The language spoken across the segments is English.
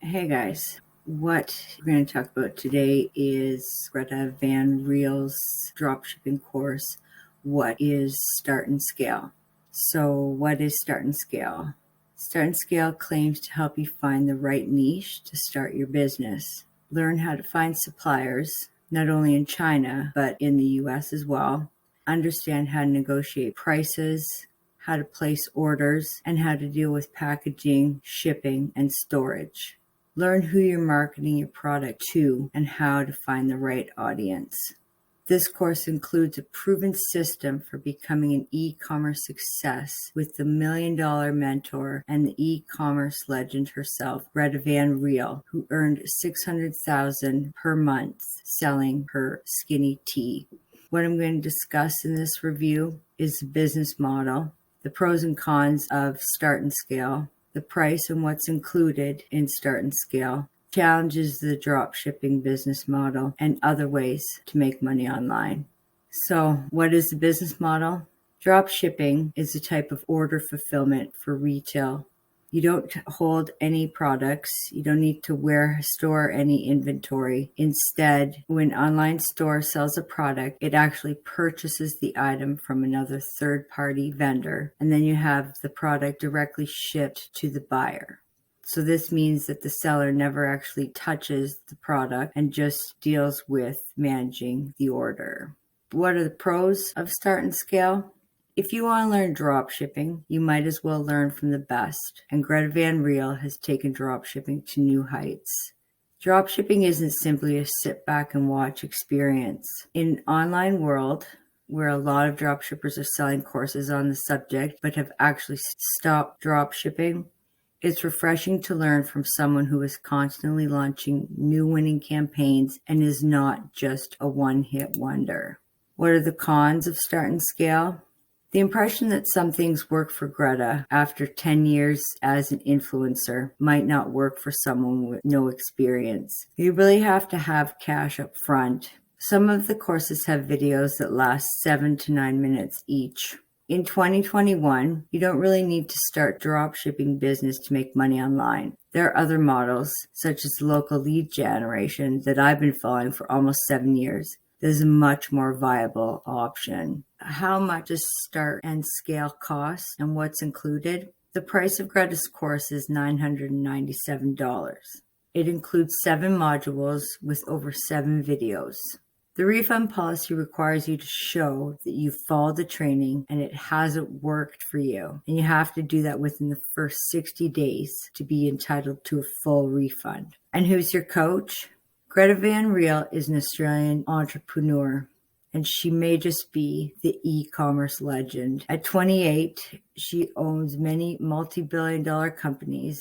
Hey guys, what we're going to talk about today is Greta van Reil's dropshipping course, What is Start and Scale? So, what is Start and Scale? Start and Scale claims to help you find the right niche to start your business. Learn how to find suppliers, not only in China, but in the US as well. Understand how to negotiate prices, how to place orders, and how to deal with packaging, shipping, and storage. Learn who you're marketing your product to and how to find the right audience. This course includes a proven system for becoming an e-commerce success with the $1 Million Mentor and the e-commerce legend herself, Greta van Reil, who earned $600,000 per month selling her skinny tea. What I'm going to discuss in this review is the business model, the pros and cons of Start and Scale, the price and what's included in Start and Scale, challenges the dropshipping business model, and other ways to make money online. So, what is the business model? Dropshipping is a type of order fulfillment for retail. You don't hold any products. You don't need to store any inventory. Instead, when an online store sells a product, it actually purchases the item from another third-party vendor, and then you have the product directly shipped to the buyer. So this means that the seller never actually touches the product and just deals with managing the order. What are the pros of Start and Scale? If you want to learn dropshipping, you might as well learn from the best, and Greta van Reil has taken dropshipping to new heights. Dropshipping isn't simply a sit back and watch experience. In an online world where a lot of dropshippers are selling courses on the subject but have actually stopped dropshipping, it's refreshing to learn from someone who is constantly launching new winning campaigns and is not just a one-hit wonder. What are the cons of Start and Scale? The impression that some things work for Greta after 10 years as an influencer might not work for someone with no experience. You really have to have cash up front. Some of the courses have videos that last 7 to 9 minutes each. In 2021, you don't really need to start dropshipping business to make money online. There are other models, such as local lead generation, that I've been following for almost 7 years. There's a much more viable option. How much does Start and Scale cost and what's included? The price of Greta's course is $997. It includes 7 modules with over 7 videos. The refund policy requires you to show that you followed the training and it hasn't worked for you. And you have to do that within the first 60 days to be entitled to a full refund. And who's your coach? Greta van Reil is an Australian entrepreneur, and she may just be the e-commerce legend. At 28, she owns many multi-billion-dollar companies.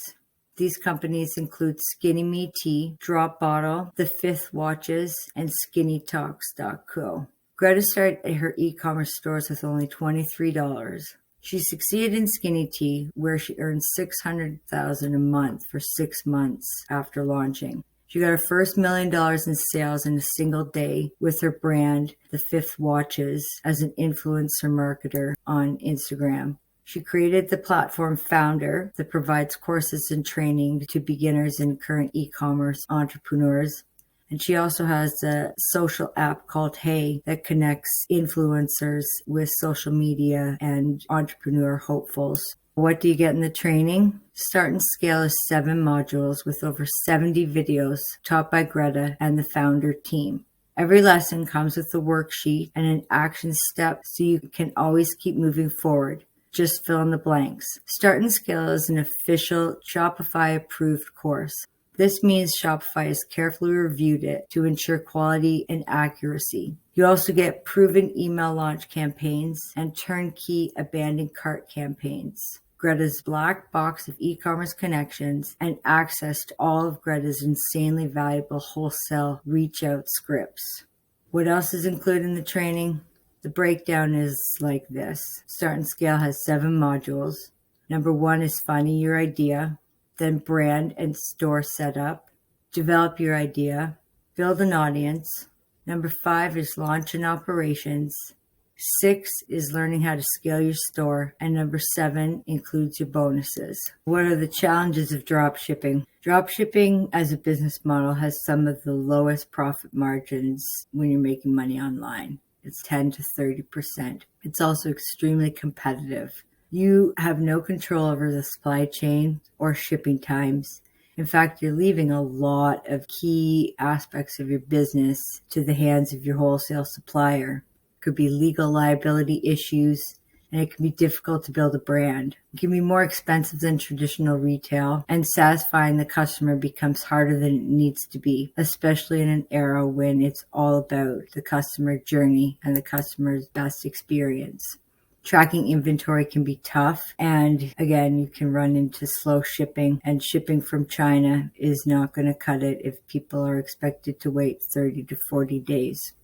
These companies include Skinny Me Tea, Drop Bottle, The Fifth Watches, and SkinnyTalks.co. Greta started her e-commerce stores with only $23. She succeeded in Skinny Tea, where she earned $600,000 a month for 6 months after launching. She got her first $1 million in sales in a single day with her brand, The Fifth Watches, as an influencer marketer on Instagram. She created the platform Foundr that provides courses and training to beginners and current e-commerce entrepreneurs. And she also has a social app called Hey that connects influencers with social media and entrepreneur hopefuls. What do you get in the training? Start and Scale is 7 modules with over 70 videos taught by Greta and the Foundr team. Every lesson comes with a worksheet and an action step so you can always keep moving forward. Just fill in the blanks. Start and Scale is an official Shopify approved course. This means Shopify has carefully reviewed it to ensure quality and accuracy. You also get proven email launch campaigns and turnkey abandoned cart campaigns, Greta's black box of e-commerce connections, and access to all of Greta's insanely valuable wholesale reach-out scripts. What else is included in the training? The breakdown is like this. Start and Scale has 7 modules. Number 1 is finding your idea, then brand and store setup, develop your idea, build an audience. Number 5 is launch and operations. 6 is learning how to scale your store. And number 7 includes your bonuses. What are the challenges of dropshipping? Dropshipping as a business model has some of the lowest profit margins when you're making money online. It's 10 to 30%. It's also extremely competitive. You have no control over the supply chain or shipping times. In fact, you're leaving a lot of key aspects of your business to the hands of your wholesale supplier. It could be legal liability issues, and it can be difficult to build a brand. It can be more expensive than traditional retail, and satisfying the customer becomes harder than it needs to be, especially in an era when it's all about the customer journey and the customer's best experience. Tracking inventory can be tough, and again, you can run into slow shipping, and shipping from China is not going to cut it if people are expected to wait 30 to 40 days.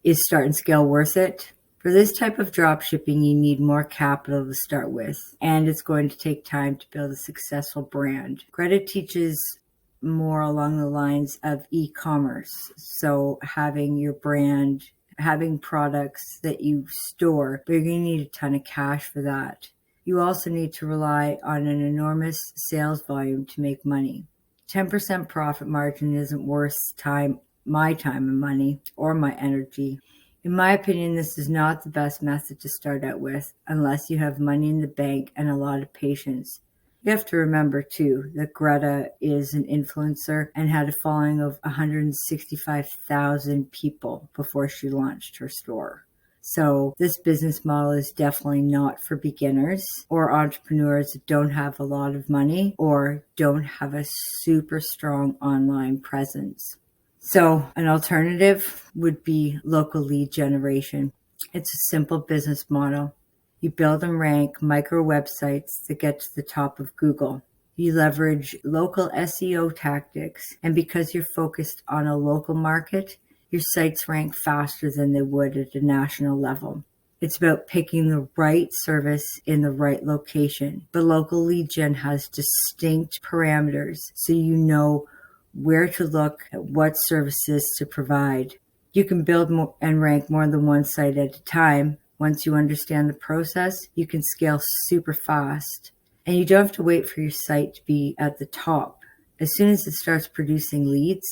Is Start and Scale worth it? For this type of drop shipping, you need more capital to start with, and it's going to take time to build a successful brand. Greta teaches more along the lines of e-commerce, so having your brand, having products that you store, but you're going to need a ton of cash for that. You also need to rely on an enormous sales volume to make money. 10% profit margin isn't worth my time and money, or my energy. In my opinion, this is not the best method to start out with unless you have money in the bank and a lot of patience. You have to remember too that Greta is an influencer and had a following of 165,000 people before she launched her store. So this business model is definitely not for beginners or entrepreneurs that don't have a lot of money or don't have a super strong online presence. So an alternative would be local lead generation. It's a simple business model. You build and rank micro websites that get to the top of Google. You leverage local SEO tactics, and because you're focused on a local market, your sites rank faster than they would at a national level. It's about picking the right service in the right location. But local lead gen has distinct parameters, so you know where to look at what services to provide. You can build and rank more than one site at a time. Once you understand the process, you can scale super fast. And you don't have to wait for your site to be at the top. As soon as it starts producing leads,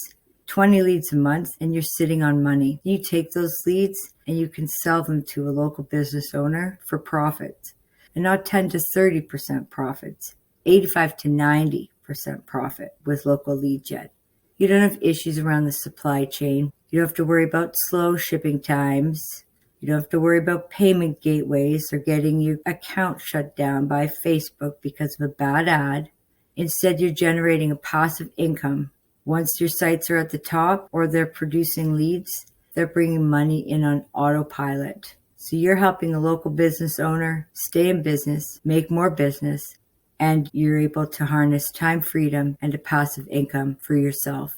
20 leads a month, and you're sitting on money. You take those leads and you can sell them to a local business owner for profits. And not 10 to 30% profits, 85 to 90% profit with local lead gen. You don't have issues around the supply chain. You don't have to worry about slow shipping times. You don't have to worry about payment gateways or getting your account shut down by Facebook because of a bad ad. Instead, you're generating a passive income. Once your sites are at the top or they're producing leads, they're bringing money in on autopilot. So you're helping a local business owner stay in business, make more business, and you're able to harness time freedom and a passive income for yourself.